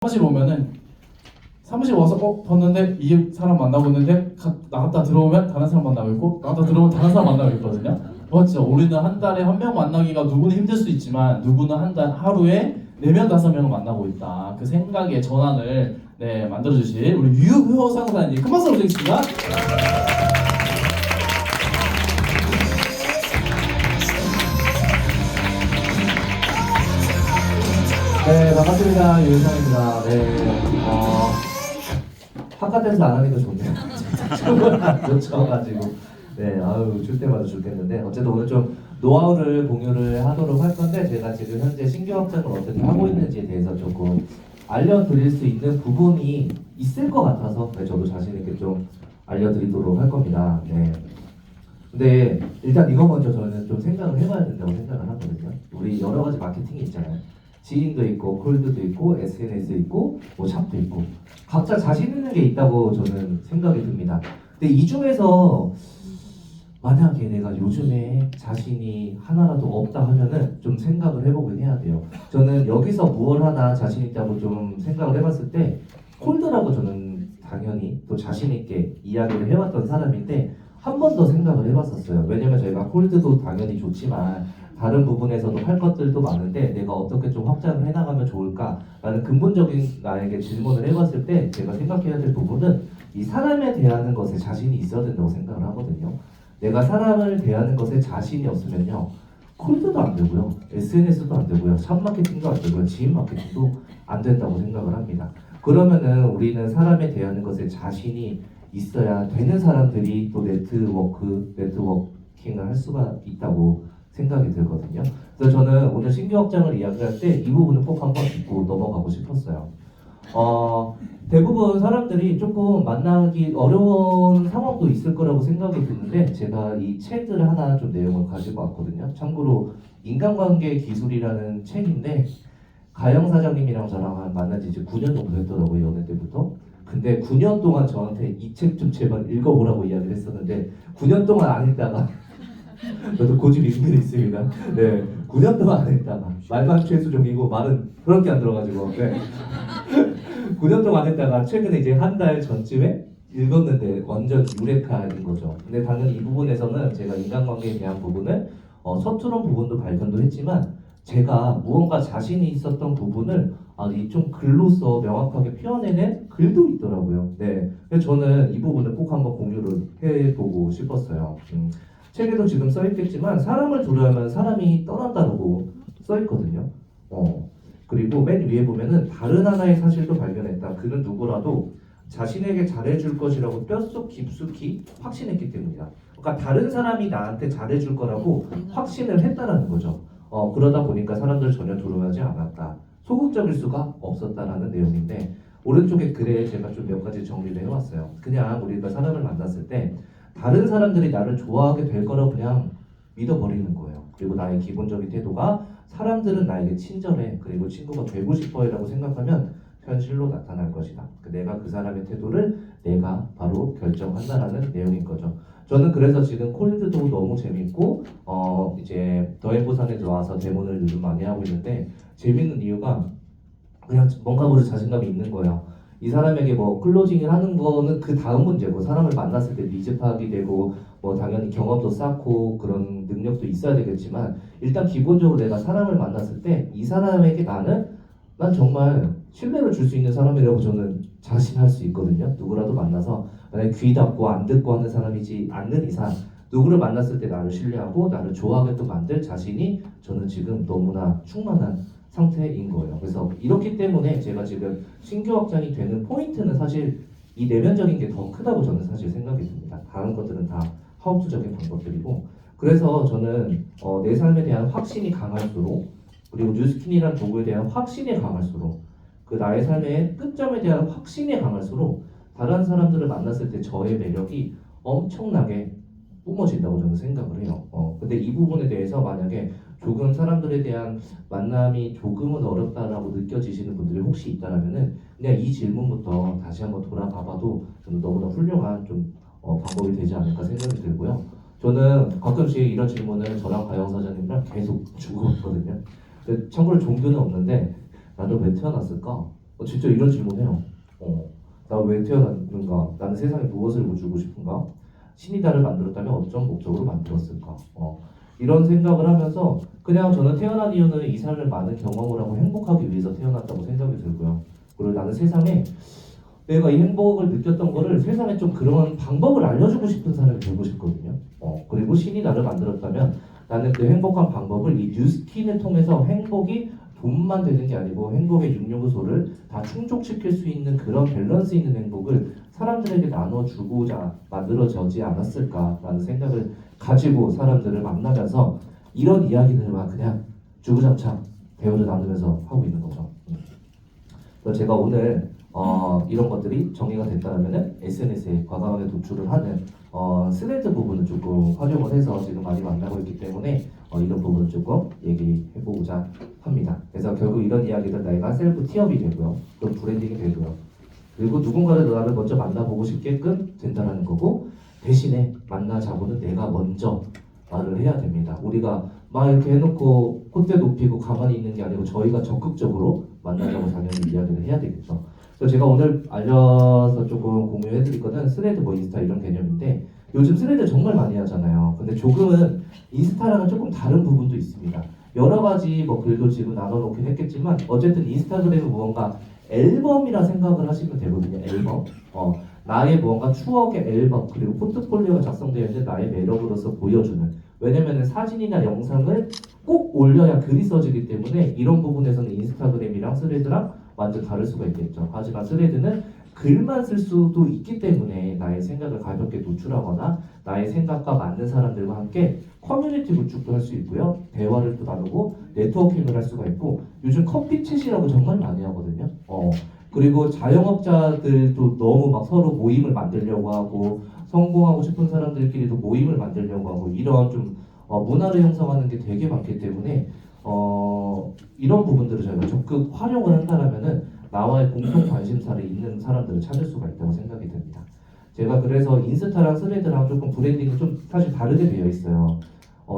사무실 오면은 사무실 와서 봤는데 이 사람 만나고 있는데 나갔다 들어오면 다른 사람 만나고 있고 나갔다 들어오면 다른 사람 만나고 있거든요. 진짜 우리는 한 달에 한 명 만나기가 누구는 힘들 수 있지만 누구는 한 달 하루에 4명 5명을 만나고 있다. 그 생각의 전환을 만들어주실 우리 유효 상사님 큰 박수 부탁드리겠습니다. 네, 반갑습니다. 유현상입니다. 바깥에서 안 하니까 좋네요. 친구를 안 쫓아가지고. 줄 때마다 좋겠는데. 어쨌든 오늘 좀 노하우를 공유를 하도록 할 건데, 제가 지금 현재 신규 확장을 어떻게 하고 있는지에 대해서 조금 알려드릴 수 있는 부분이 있을 것 같아서, 저도 자신있게 좀 알려드리도록 할 겁니다. 근데 일단 이거 먼저 저는 좀 생각을 해봐야 된다고 생각을 하거든요. 우리 여러 가지 마케팅이 있잖아요. 지인도 있고, 콜드도 있고, SNS 있고, 뭐 샵도 있고, 각자 자신 있는 게 있다고 저는 생각이 듭니다. 근데 이 중에서 만약에 내가 요즘에 자신이 하나라도 없다 하면은 좀 생각을 해보긴 해야 돼요. 저는 여기서 무얼 하나 자신 있다고 좀 생각을 해봤을 때 콜드라고 저는 당연히 또 자신 있게 이야기를 해왔던 사람인데 한 번 더 생각을 해봤었어요. 왜냐면 저희가 콜드도 당연히 좋지만 다른 부분에서도 할 것들도 많은데 내가 어떻게 좀 확장을 해나가면 좋을까라는 근본적인 나에게 질문을 해봤을 때 제가 생각해야 될 부분은 이 사람에 대하는 것에 자신이 있어야 된다고 생각을 하거든요. 내가 사람을 대하는 것에 자신이 없으면요, 콜드도 안 되고요, SNS도 안 되고요, 샵 마케팅도 안 되고요, 지인 마케팅도 안 된다고 생각을 합니다. 그러면은 우리는 사람에 대하는 것에 자신이 있어야 되는 사람들이 또 네트워킹을 할 수가 있다고 생각이 들거든요. 그래서 저는 오늘 신규 확장을 이야기할 때 이 부분을 꼭 한번 짚고 넘어가고 싶었어요. 대부분 사람들이 조금 만나기 어려운 상황도 있을 거라고 생각이 드는데 제가 이 책을 하나 좀 내용을 가지고 왔거든요. 참고로 인간관계 기술이라는 책인데 가영 사장님이랑 저랑 만난 지 이제 9년 정도 됐더라고요. 연애 때부터. 근데 9년 동안 저한테 이 책 좀 제발 읽어보라고 이야기를 했었는데 9년 동안 안 읽다가 저도 고집 있는 있습니다. 9년 동안 안 했다가 말만 최수종이고 말은 그렇게 안 들어가지고 9년 동안 안 했다가 최근에 이제 한 달 전쯤에 읽었는데 완전 유레카인 거죠. 근데 당연히 이 부분에서는 제가 인간관계에 대한 부분을 서투른 부분도 발견도 했지만 제가 무언가 자신이 있었던 부분을 이 좀 글로써 명확하게 표현해낸 글도 있더라고요. 그래서 저는 이 부분을 꼭 한번 공유를 해보고 싶었어요. 책에도 지금 써있겠지만 사람을 두려워하면 사람이 떠난다고 써있거든요. 그리고 맨 위에 보면은 다른 하나의 사실도 발견했다. 그는 누구라도 자신에게 잘해줄 것이라고 뼛속 깊숙이 확신했기 때문이다. 그러니까 다른 사람이 나한테 잘해줄 거라고 확신을 했다라는 거죠. 그러다 보니까 사람들 전혀 두려워하지 않았다. 소극적일 수가 없었다라는 내용인데 오른쪽에 글에 제가 좀 몇 가지 정리를 해왔어요. 그냥 우리가 사람을 만났을 때 다른 사람들이 나를 좋아하게 될 거라고 그냥 믿어버리는 거예요. 그리고 나의 기본적인 태도가 사람들은 나에게 친절해, 그리고 친구가 되고 싶어요라고 생각하면 현실로 나타날 것이다. 내가 그 사람의 태도를 내가 바로 결정한다라는 내용인 거죠. 저는 그래서 지금 콜드도 너무 재밌고 이제 더해부산에 와서 데모를 요즘 많이 하고 있는데 재밌는 이유가 그냥 뭔가 모르게 자신감이 있는 거예요. 이 사람에게 뭐 클로징을 하는 거는 그 다음 문제고 사람을 만났을 때 니즈 파악이 되고 뭐 당연히 경험도 쌓고 그런 능력도 있어야 되겠지만 일단 기본적으로 내가 사람을 만났을 때 이 사람에게 난 정말 신뢰를 줄 수 있는 사람이라고 저는 자신할 수 있거든요. 누구라도 만나서 만약에 귀 닫고 안 듣고 하는 사람이지 않는 이상 누구를 만났을 때 나를 신뢰하고 나를 좋아하게끔 만들 자신이 저는 지금 너무나 충만한 상태인 거예요. 그래서 이렇기 때문에 제가 지금 신규 확장이 되는 포인트는 사실 이 내면적인 게 더 크다고 저는 사실 생각이 듭니다. 다른 것들은 다 하우투적인 방법들이고 그래서 저는 내 삶에 대한 확신이 강할수록 그리고 뉴스킨이라는 도구에 대한 확신이 강할수록 그 나의 삶의 끝점에 대한 확신이 강할수록 다른 사람들을 만났을 때 저의 매력이 엄청나게 뿜어진다고 저는 생각을 해요. 근데 이 부분에 대해서 만약에 조금 사람들에 대한 만남이 조금은 어렵다라고 느껴지시는 분들이 혹시 있다라면은 그냥 이 질문부터 다시 한번 돌아가봐도 저는 너무나 훌륭한 좀 방법이 되지 않을까 생각이 들고요. 저는 가끔씩 이런 질문을 저랑 가영 사장님이랑 계속 주고 있거든요. 참고로 종교는 없는데 나는 왜 태어났을까? 진짜 이런 질문해요. 나 왜 태어났는가? 나는 세상에 무엇을 주고 싶은가? 신이 나를 만들었다면 어떤 목적으로 만들었을까? 이런 생각을 하면서 그냥 저는 태어난 이유는 이 삶을 많은 경험을 하고 행복하기 위해서 태어났다고 생각이 들고요. 그리고 나는 세상에 내가 이 행복을 느꼈던 거를 세상에 좀 그런 방법을 알려주고 싶은 사람이 되고 싶거든요. 그리고 신이 나를 만들었다면 나는 그 행복한 방법을 이 뉴스킨을 통해서 행복이 돈만 되는 게 아니고 행복의 6요소를 다 충족시킬 수 있는 그런 밸런스 있는 행복을 사람들에게 나눠주고자 만들어지지 않았을까라는 생각을 가지고 사람들을 만나면서 이런 이야기들만 그냥 주구장창 대화를 나누면서 하고 있는 거죠. 그래서 제가 오늘 이런 것들이 정리가 됐다면은 SNS에 과감하게 노출을 하는 스레드 부분을 조금 활용을 해서 지금 많이 만나고 있기 때문에 이런 부분을 조금 얘기해보고자 합니다. 그래서 결국 이런 이야기들 내가 셀프 티업이 되고요, 또 브랜딩이 되고요, 그리고 누군가를 나를 먼저 만나보고 싶게끔 된다는 거고, 대신에 만나자고는 내가 먼저 말을 해야 됩니다. 우리가 막 이렇게 해놓고 콧대 높이고 가만히 있는 게 아니고 저희가 적극적으로 만나자고 당연히 이야기를 해야 되겠죠. 그래서 제가 오늘 알려서 조금 공유해드릴 거는 스레드 뭐 인스타 이런 개념인데, 요즘 스레드 정말 많이 하잖아요. 근데 조금은 인스타랑은 조금 다른 부분도 있습니다. 여러 가지 뭐 글도 지금 나눠놓긴 했겠지만 어쨌든 인스타그램은 무언가 앨범이라 생각을 하시면 되거든요. 앨범. 나의 무언가 추억의 앨범, 그리고 포트폴리오가 작성되어 있는 나의 매력으로서 보여주는, 왜냐면은 사진이나 영상을 꼭 올려야 글이 써지기 때문에 이런 부분에서는 인스타그램이랑 스레드랑 완전 다를 수가 있겠죠. 하지만 스레드는 글만 쓸 수도 있기 때문에 나의 생각을 가볍게 노출하거나 나의 생각과 맞는 사람들과 함께 커뮤니티 구축도 할 수 있고요, 대화를 또 나누고 네트워킹을 할 수가 있고, 요즘 커피챗이라고 정말 많이 하거든요. 그리고 자영업자들도 너무 막 서로 모임을 만들려고 하고, 성공하고 싶은 사람들끼리도 모임을 만들려고 하고, 이런 좀 문화를 형성하는 게 되게 많기 때문에 이런 부분들을 저희가 적극 활용을 한다면은 나와의 공통 관심사를 있는 사람들을 찾을 수가 있다고 생각이 됩니다. 제가 그래서 인스타랑 스레드랑 조금 브랜딩이 좀 사실 다르게 되어 있어요.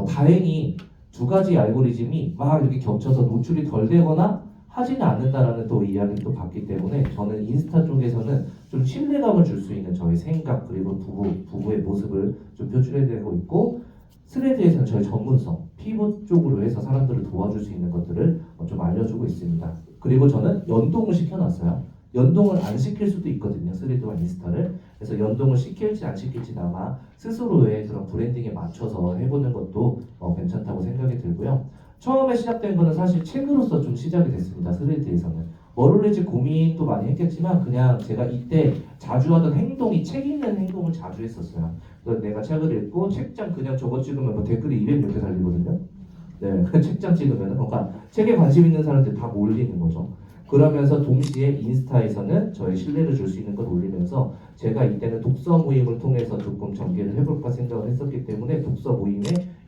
다행히 두 가지 알고리즘이 막 이렇게 겹쳐서 노출이 덜 되거나 하지는 않는다라는 또 이야기를 또 봤기 때문에 저는 인스타 쪽에서는 좀 신뢰감을 줄 수 있는 저의 생각, 그리고 부부의 모습을 좀 표출해내고 있고, 스레드에서는 저희 전문성, 피부 쪽으로 해서 사람들을 도와줄 수 있는 것들을 좀 알려주고 있습니다. 그리고 저는 연동을 시켜놨어요. 연동을 안 시킬 수도 있거든요, 스레드와 인스타를. 그래서 연동을 시킬지 안 시킬지 아마 스스로의 그런 브랜딩에 맞춰서 해보는 것도 괜찮다고 생각이 들고요. 처음에 시작된 거는 사실 책으로서 좀 시작이 됐습니다, 스레드에서는. 뭘 올릴지 고민도 많이 했겠지만 그냥 제가 이때 자주 하던 행동이 책 읽는 행동을 자주 했었어요. 그래서 내가 책을 읽고 책장 그냥 저거 찍으면 뭐 댓글이 200몇 개 달리거든요. 네, 그 책장 찍으면은, 그러니까 책에 관심 있는 사람들 다 올리는 거죠. 그러면서 동시에 인스타에서는 저의 신뢰를 줄 수 있는 걸 올리면서 제가 이때는 독서 모임을 통해서 조금 전개를 해볼까 생각을 했었기 때문에 독서 모임에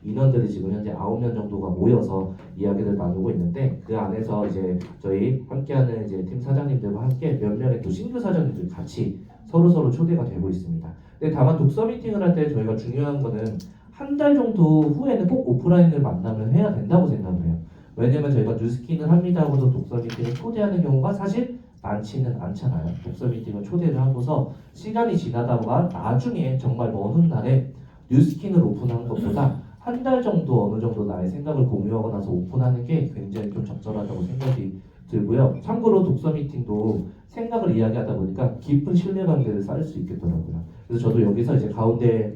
인원들이 지금 현재 9명 정도가 모여서 이야기를 나누고 있는데, 그 안에서 이제 저희 함께하는 이제 팀 사장님들과 함께 몇 명의 또 신규 사장님들 같이 서로 초대가 되고 있습니다. 근데 다만 독서 미팅을 할 때 저희가 중요한 거는 한 달 정도 후에는 꼭 오프라인을 만나면 해야 된다고 생각을 해요. 왜냐면 저희가 뉴스킨을 합니다 하고서 독서 미팅을 초대하는 경우가 사실 많지는 않잖아요. 독서 미팅을 초대를 하고서 시간이 지나다가 나중에 정말 먼 훗날에 뉴스킨을 오픈하는 것보다 한 달 정도 어느 정도 나의 생각을 공유하고 나서 오픈하는 게 굉장히 좀 적절하다고 생각이 들고요. 참고로 독서 미팅도 생각을 이야기하다 보니까 깊은 신뢰관계를 쌓을 수 있겠더라고요. 그래서 저도 여기서 이제 가운데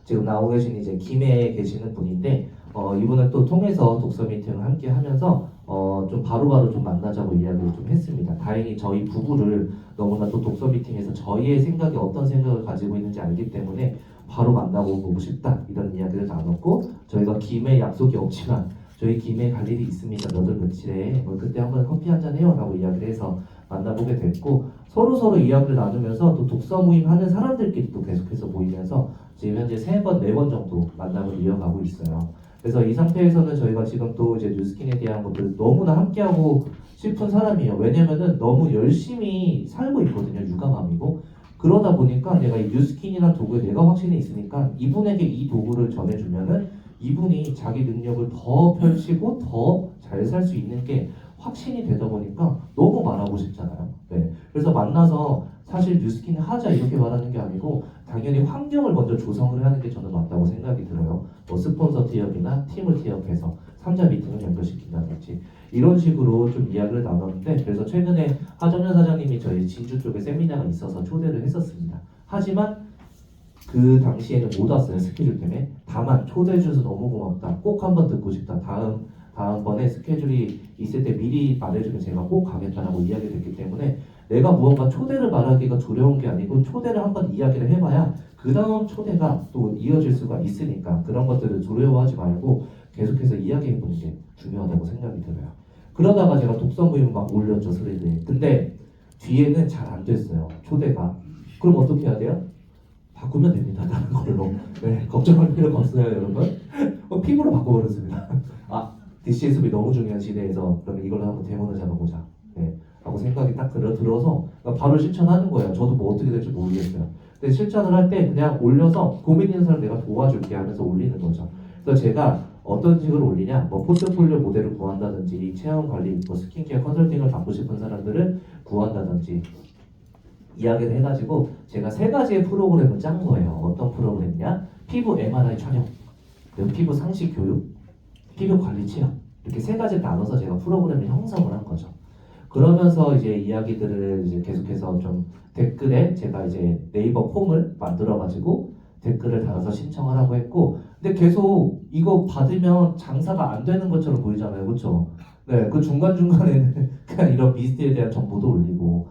지금 나오고 계신 이제 김해에 계시는 분인데, 이분을 또 통해서 독서 미팅을 함께 하면서 좀 바로바로 좀 만나자고 이야기를 좀 했습니다. 다행히 저희 부부를 너무나 또 독서 미팅에서 저희의 생각이 어떤 생각을 가지고 있는지 알기 때문에 바로 만나고 보고 싶다 이런 이야기를 나눴고, 저희가 김해 약속이 없지만 저희 김해 갈 일이 있습니다, 몇월 며칠에 그때 한번 커피 한잔 해요 라고 이야기를 해서 만나보게 됐고, 서로 이야기를 나누면서 또 독서 모임 하는 사람들끼리 또 계속해서 모이면서 지금 현재 3번, 4번 정도 만남을 이어가고 있어요. 그래서 이 상태에서는 저희가 지금 또 이제 뉴스킨에 대한 것들 너무나 함께하고 싶은 사람이에요. 왜냐면은 너무 열심히 살고 있거든요, 육아맘이고. 그러다 보니까 내가 이 뉴스킨이라는 도구에 내가 확신이 있으니까 이분에게 이 도구를 전해주면은 이분이 자기 능력을 더 펼치고 더 잘 살 수 있는 게 확신이 되다 보니까 너무 말하고 싶잖아요. 네. 그래서 만나서 사실 뉴스킨 하자 이렇게 말하는 게 아니고 당연히 환경을 먼저 조성을 하는 게 저는 맞다고 생각이 들어요. 뭐 스폰서 티업이나 팀을 티업해서 3자 미팅을 연결시킨다든지 이런 식으로 좀 이야기를 나눴는데 그래서 최근에 하정현 사장님이 저희 진주 쪽에 세미나가 있어서 초대를 했었습니다. 하지만 그 당시에는 못 왔어요. 스케줄 때문에. 다만 초대해 주셔서 너무 고맙다. 꼭 한번 듣고 싶다. 다음번에 스케줄이 있을 때 미리 말해주면 제가 꼭 가겠다라고 이야기를 했기 때문에 내가 무언가 초대를 말하기가 두려운 게 아니고 초대를 한번 이야기를 해봐야 그 다음 초대가 또 이어질 수가 있으니까 그런 것들을 두려워하지 말고 계속해서 이야기해보는 게 중요하다고 생각이 들어요. 그러다가 제가 독서 모임 막 올렸죠, 스레드에. 근데 뒤에는 잘 안 됐어요, 초대가. 그럼 어떻게 해야 돼요? 바꾸면 됩니다, 다른 걸로. 네, 걱정할 필요가 없어요, 여러분. 피부로 바꿔버렸습니다. 아, DCSB 너무 중요한 시대에서 그러면 이걸로 한번 데모를 잡아보자. 네, 라고 생각이 딱 들어서 바로 실천하는 거예요. 저도 뭐 어떻게 될지 모르겠어요. 근데 실천을 할 때 그냥 올려서 고민 있는 사람 내가 도와줄게 하면서 올리는 거죠. 그래서 제가 어떤 식으로 올리냐, 뭐 포트폴리오 모델을 구한다든지 체험 관리, 뭐 스킨케어 컨설팅을 받고 싶은 사람들을 구한다든지 이야기를 해가지고 제가 3가지의 프로그램을 짠 거예요. 어떤 프로그램이냐? 피부 MRI 촬영, 그리고 피부 상식 교육, 피부 관리 체험 이렇게 3가지 나눠서 제가 프로그램을 형성을 한 거죠. 그러면서 이제 이야기들을 이제 계속해서 좀 댓글에 제가 이제 네이버 폼을 만들어가지고 댓글을 달아서 신청하라고 했고, 근데 계속 이거 받으면 장사가 안 되는 것처럼 보이잖아요, 그렇죠? 네, 그 중간 중간에는 그냥 이런 미스트에 대한 정보도 올리고,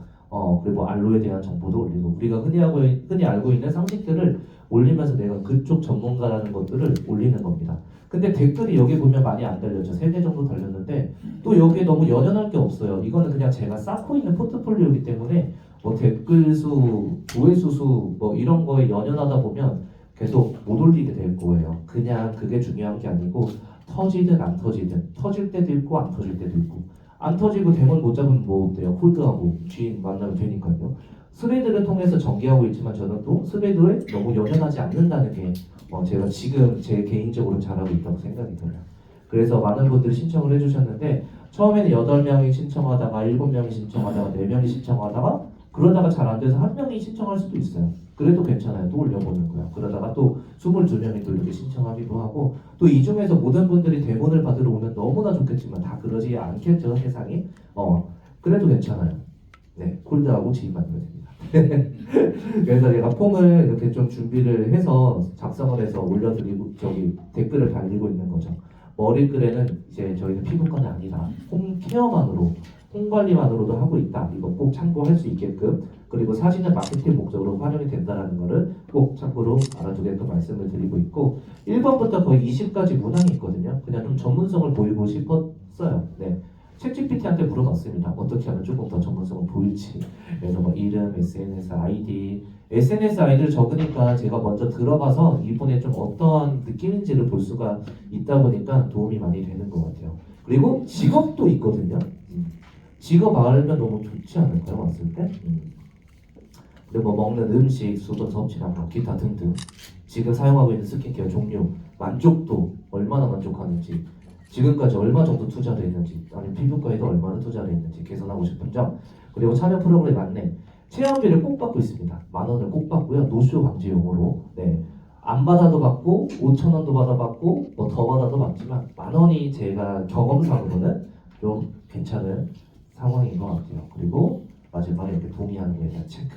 그리고 알로에 대한 정보도 올리고, 우리가 흔히 알고 있는 상식들을 올리면서 내가 그쪽 전문가라는 것들을 올리는 겁니다. 근데 댓글이 여기 보면 많이 안 달렸죠. 3개 정도 달렸는데 또 여기에 너무 연연할 게 없어요. 이거는 그냥 제가 쌓고 있는 포트폴리오이기 때문에 뭐 댓글 수, 조회수 수 뭐 이런 거에 연연하다 보면 계속 못 올리게 될 거예요. 그냥 그게 중요한 게 아니고 터지든 안 터지든 터질 때도 있고 안 터질 때도 있고 안 터지고 대본 못 잡으면 뭐 어때요? 홀드하고 주인 만나면 되니까요. 스레드를 통해서 전개하고 있지만 저는 또 스레드에 너무 연연하지 않는다는 게 제가 지금 제 개인적으로 잘하고 있다고 생각이 들어요. 그래서 많은 분들이 신청을 해주셨는데 처음에는 8명이 신청하다가 7명이 신청하다가 4명이 신청하다가 그러다가 잘 안 돼서 1명이 신청할 수도 있어요. 그래도 괜찮아요. 또 올려보는 거예요. 그러다가 또 22명이 또 이렇게 신청하기도 하고 또 이 중에서 모든 분들이 대본을 받으러 오면 너무나 좋겠지만 다 그러지 않겠죠, 세상이. 그래도 괜찮아요. 네, 콜드하고 지인 만들면 됩니다. 그래서 제가 폼을 이렇게 좀 준비를 해서 작성을 해서 올려드리고 댓글을 달리고 있는 거죠. 머리글에는 이제 저희는 피부과는 아니라 홈 케어만으로 홈 관리만으로도 하고 있다. 이거 꼭 참고할 수 있게끔 그리고 사진은 마케팅 목적으로 활용이 된다는 거를 꼭 참고로 알아두게끔 말씀을 드리고 있고 1번부터 거의 20까지 문항이 있거든요. 그냥 좀 전문성을 보이고 싶었어요. 네. 챗GPT한테 물어봤습니다. 어떻게 하면 조금 더 전문성을 보일지. 그래서 뭐 이름, SNS 아이디를 적으니까 제가 먼저 들어가서 이분의 좀 어떤 느낌인지를 볼 수가 있다 보니까 도움이 많이 되는 것 같아요. 그리고 직업도 있거든요. 직업 알면 너무 좋지 않을까요? 왔을 때? 그리고 뭐 먹는 음식, 수분 섭취량, 기타 등등 지금 사용하고 있는 스킨케어 종류, 만족도 얼마나 만족하는지 지금까지 얼마 정도 투자를 했는지 아니면 피부과에도 얼마나 투자를 했는지 개선하고 싶은 점 그리고 참여 프로그램 안내 체험비를 꼭 받고 있습니다. 10,000원을 꼭 받고요. 노쇼 방지용으로 네. 안 받아도 받고 5,000원도 받아받고 뭐 더 받아도 받지만 10,000원이 제가 경험상으로는 좀 괜찮은 상황인 것 같아요. 그리고 마지막에 이렇게 동의하는 거에 대한 체크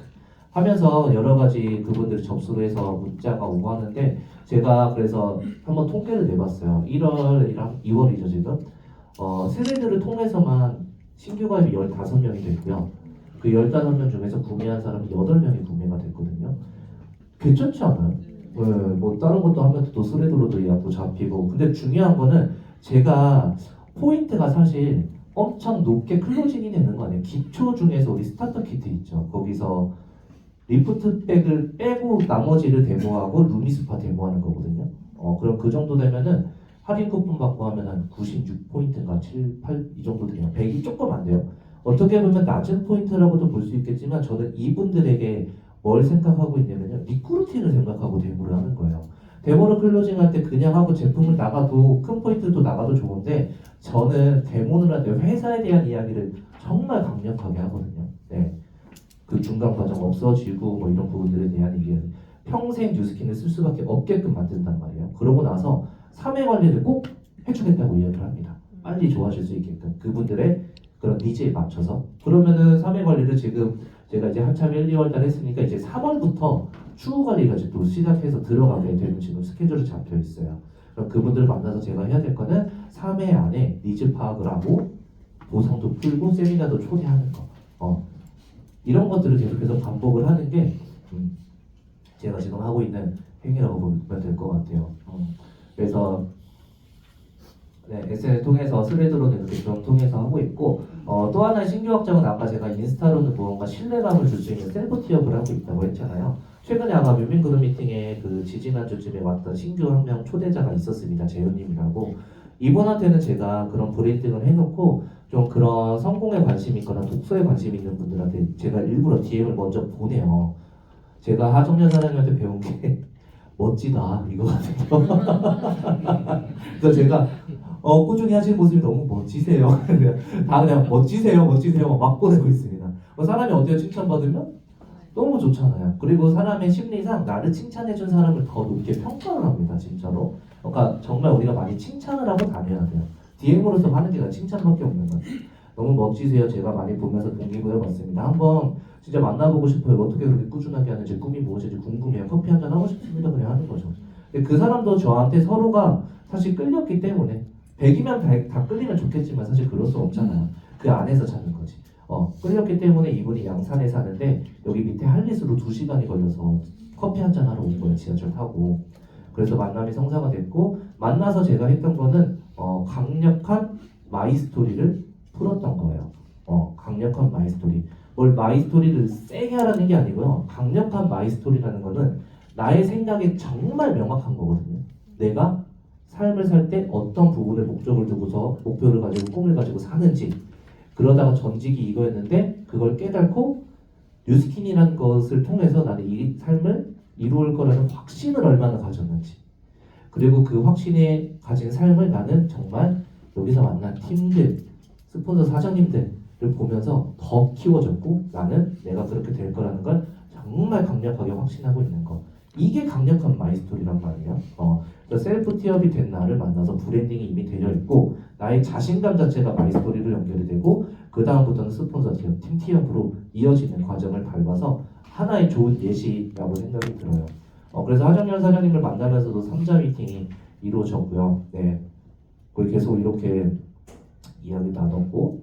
하면서 여러 가지 그분들이 접수를 해서 문자가 오고 하는데 제가 그래서 한번 통계를 내봤어요. 1월이랑 2월이죠 지금. 세대들을 통해서만 신규 가입이 15명이 됐고요. 그 15명 중에서 구매한 사람이 8명이 구매가 됐거든요. 괜찮지 않아요? 네, 뭐 다른 것도 하면 또 스레드로도 예약도 잡히고 근데 중요한 거는 제가 포인트가 사실 엄청 높게 클로징이 되는 거 아니에요. 기초 중에서 우리 스타터 키트 있죠. 거기서 리프트백을 빼고 나머지를 데모하고 루미스파 데모하는 거거든요. 그럼 그 정도 되면은 할인 쿠폰 받고 하면 한 96포인트인가 7, 8 이 정도 돼요. 100이 조금 안 돼요. 어떻게 보면 낮은 포인트라고도 볼 수 있겠지만 저는 이분들에게 뭘 생각하고 있냐면요. 리크루팅을 생각하고 데모를 하는 거예요. 데모를 클로징할 때 그냥 하고 제품을 나가도 큰 포인트도 나가도 좋은데 저는 데모를 할 때 회사에 대한 이야기를 정말 강력하게 하거든요. 네. 그 중간 과정 없어지고 뭐 이런 부분들에 대한 얘기를 평생 뉴스킨을 쓸 수밖에 없게끔 만든단 말이에요. 그러고 나서 3회 관리를 꼭 해주겠다고 이야기를 합니다. 빨리 좋아질 수 있게끔 그분들의 그런 니즈에 맞춰서 그러면은 3회 관리를 지금 제가 이제 한참 1, 2월 달 했으니까 이제 3월부터 추후 관리가 이제 또 시작해서 들어가게 되는 지금 스케줄이 잡혀 있어요. 그럼 그분들을 만나서 제가 해야 될 거는 3회 안에 니즈 파악을 하고 보상도 풀고 세미나도 초대하는 거. 이런 것들을 계속해서 반복을 하는 게 제가 지금 하고 있는 행위라고 보면 될 것 같아요. 그래서 네, SNS 통해서 스레드로는 이렇게 좀 통해서 하고 있고 또 하나의 신규 확장은 아까 제가 인스타로는 무언가 신뢰감을 줄 수 있는 셀프 티업을 하고 있다고 했잖아요. 최근에 아마 뮤민그룹 미팅에 그 지지난주쯤에 왔던 신규 한 명 초대자가 있었습니다. 재훈님이라고. 이분한테는 제가 그런 브랜딩을 해놓고 좀 그런 성공에 관심 있거나 독서에 관심 있는 분들한테 제가 일부러 DM을 먼저 보내요. 제가 하정연 사장님한테 배운 게 멋지다 이거거든요. 그래서 제가 꾸준히 하시는 모습이 너무 멋지세요. 다 그냥 멋지세요 막 보내고 있습니다. 사람이 어때요? 칭찬받으면 너무 좋잖아요. 그리고 사람의 심리상 나를 칭찬해준 사람을 더 높게 평가를 합니다. 진짜로. 그러니까 정말 우리가 많이 칭찬을 하고 다녀야 돼요. DM으로서 하는 게 칭찬밖에 없는 거예요. 너무 멋지세요. 제가 많이 보면서 동기부여받습니다. 한번 진짜 만나보고 싶어요. 어떻게 그렇게 꾸준하게 하는지 꿈이 무엇인지 궁금해요. 커피 한잔 하고 싶습니다. 그냥 하는 거죠. 근데 그 사람도 저한테 서로가 사실 끌렸기 때문에 100이면 다 끌리면 좋겠지만 사실 그럴 수 없잖아요. 그 안에서 찾는 거지. 끌렸기 때문에 이분이 양산에 사는데 여기 밑에 할리스로 2시간이 걸려서 커피 한잔 하러 온 거예요. 지하철 타고. 그래서 만남이 성사가 됐고 만나서 제가 했던 거는 강력한 마이스토리를 풀었던 거예요. 강력한 마이스토리. 뭘 마이스토리를 세게 하라는 게 아니고요. 강력한 마이스토리라는 거는 나의 생각이 정말 명확한 거거든요. 내가 삶을 살 때 어떤 부분을 목적을 두고서 목표를 가지고 꿈을 가지고 사는지 그러다가 전직이 이거였는데 그걸 깨닫고 뉴스킨이라는 것을 통해서 나는 이 삶을 이루을 거라는 확신을 얼마나 가졌는지 그리고 그 확신에 가진 삶을 나는 정말 여기서 만난 팀들 스폰서 사장님들을 보면서 더 키워졌고 나는 내가 그렇게 될 거라는 걸 정말 강력하게 확신하고 있는 거 이게 강력한 마이스토리란 말이에요. 셀프 티업이 된 나를 만나서 브랜딩이 이미 되어 있고 나의 자신감 자체가 마이스토리로 연결이 되고 그 다음부터는 스폰서 티업, 팀 티업으로 이어지는 과정을 밟아서 하나의 좋은 예시라고 생각이 들어요. 그래서 하정연 사장님을 만나면서도 3자 미팅이 이루어졌고요. 네, 거기 계속 이렇게 이야기 나눴고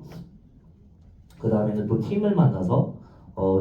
그 다음에는 또 팀을 만나서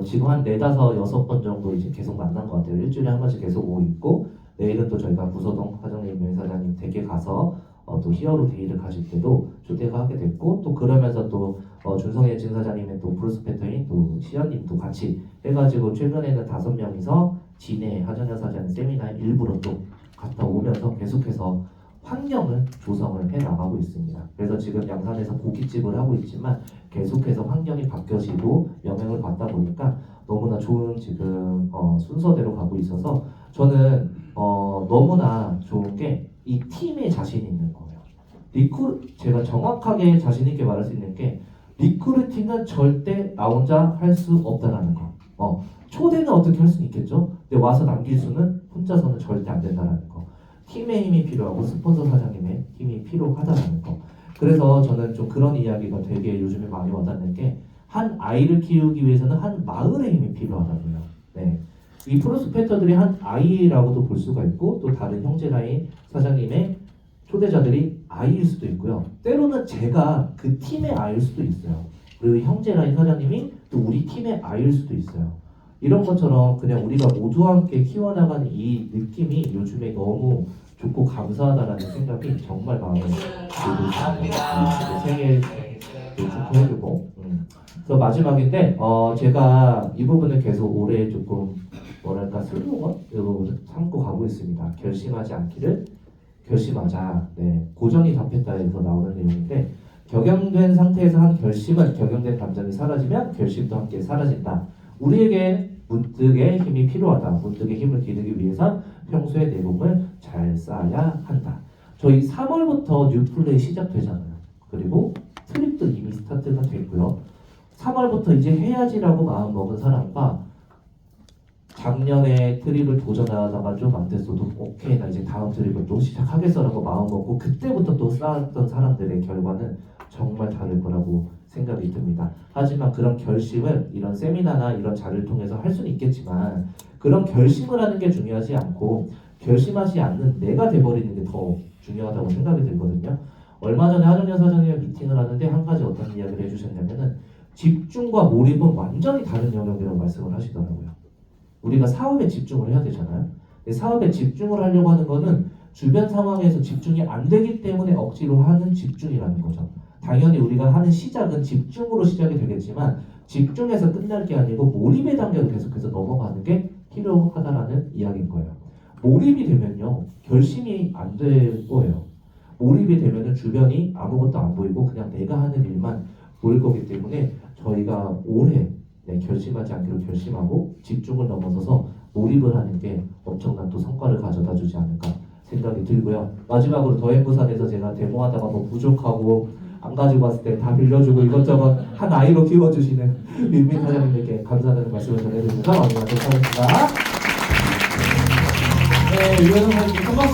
지금 한 4, 5, 6번 정도 이제 계속 만난 것 같아요. 일주일에 한 번씩 계속 오고 있고 내일은 또 저희가 구서동 하정연 명사장님 댁에 가서 또 히어로 데이를 가실 때도 초대가 하게 됐고 또 그러면서 또 준성의 진사장님의 또 브루스페터인 또 시연님도 같이 해가지고 최근에는 5명이서 진해 하정연 사장님 세미나에 일부러 또 갔다 오면서 계속해서 환경을 조성을 해 나가고 있습니다. 그래서 지금 양산에서 고깃집을 하고 있지만 계속해서 환경이 바뀌어지고 영향을 받다 보니까 너무나 좋은 지금 순서대로 가고 있어서 저는 너무나 좋은 게 이 팀에 자신이 있는 거예요. 제가 정확하게 자신 있게 말할 수 있는 게 리크루팅은 절대 나 혼자 할 수 없다라는 거. 초대는 어떻게 할 수 있겠죠? 근데 와서 남길 수는 혼자서는 절대 안 된다라는 거. 팀의 힘이 필요하고 스폰서 사장님의 힘이 필요하다라는 거. 그래서 저는 좀 그런 이야기가 되게 요즘에 많이 와닿는 게 한 아이를 키우기 위해서는 한 마을의 힘이 필요하다고요. 네. 이 프로스펙터들이 한 아이라고도 볼 수가 있고 또 다른 형제 라인 사장님의 초대자들이 아이일 수도 있고요. 때로는 제가 그 팀의 아이일 수도 있어요. 그리고 형제 라인 사장님이 또 우리 팀의 아이일 수도 있어요. 이런 것처럼 그냥 우리가 모두 함께 키워나가는 이 느낌이 요즘에 너무 좋고 감사하다라는 생각이 정말 마음에 들고 있습니다. 생일 축하해주고 그래서 마지막인데 제가 이 부분을 계속 올해 조금 뭐랄까 슬로건 이 부분을 삼고 가고 있습니다. 결심하지 않기를 결심하자. 네, 고전이 답했다에서 나오는 내용인데 격양된 상태에서 한 결심은 격양된 감정이 사라지면 결심도 함께 사라진다. 우리에게 문득의 힘이 필요하다. 문득의 힘을 기르기 위해서 평소의 내공을 잘 쌓아야 한다. 저희 3월부터 뉴플레이 시작되잖아요. 그리고 트립도 이미 스타트가 됐고요. 3월부터 이제 해야지라고 마음 먹은 사람과 작년에 트립을 도전하다가 좀 안 됐어도 오케이 나 이제 다음 트립을 또 시작하겠어라고 마음 먹고 그때부터 또 쌓았던 사람들의 결과는 정말 다를 거라고 생각이 듭니다. 하지만 그런 결심을 이런 세미나나 이런 자리를 통해서 할 수는 있겠지만 그런 결심을 하는 게 중요하지 않고 결심하지 않는 내가 돼버리는 게 더 중요하다고 생각이 들거든요. 얼마 전에 하정현 사장님이 미팅을 하는데 한 가지 어떤 이야기를 해주셨냐면은 집중과 몰입은 완전히 다른 영역이라고 말씀을 하시더라고요. 우리가 사업에 집중을 해야 되잖아요. 근데 사업에 집중을 하려고 하는 거는 주변 상황에서 집중이 안 되기 때문에 억지로 하는 집중이라는 거죠. 당연히 우리가 하는 시작은 집중으로 시작이 되겠지만 집중해서 끝날 게 아니고 몰입의 단계로 계속해서 넘어가는 게 필요하다라는 이야기인 거예요. 몰입이 되면요 결심이 안 될 거예요. 몰입이 되면은 주변이 아무것도 안 보이고 그냥 내가 하는 일만 보일 거기 때문에 저희가 올해 결심하지 않기로 결심하고 집중을 넘어서서 몰입을 하는 게 엄청난 또 성과를 가져다 주지 않을까 생각이 들고요. 마지막으로 더행부산에서 제가 데모하다가 뭐 부족하고 안 가지고 왔을 때 다 빌려주고 이것저것 한 아이로 키워주시는 윤민 사장님께 감사하다는 말씀을 전해드리면서 마무리하도록 하겠습니다. 네, 유현상 사장님 큰 박수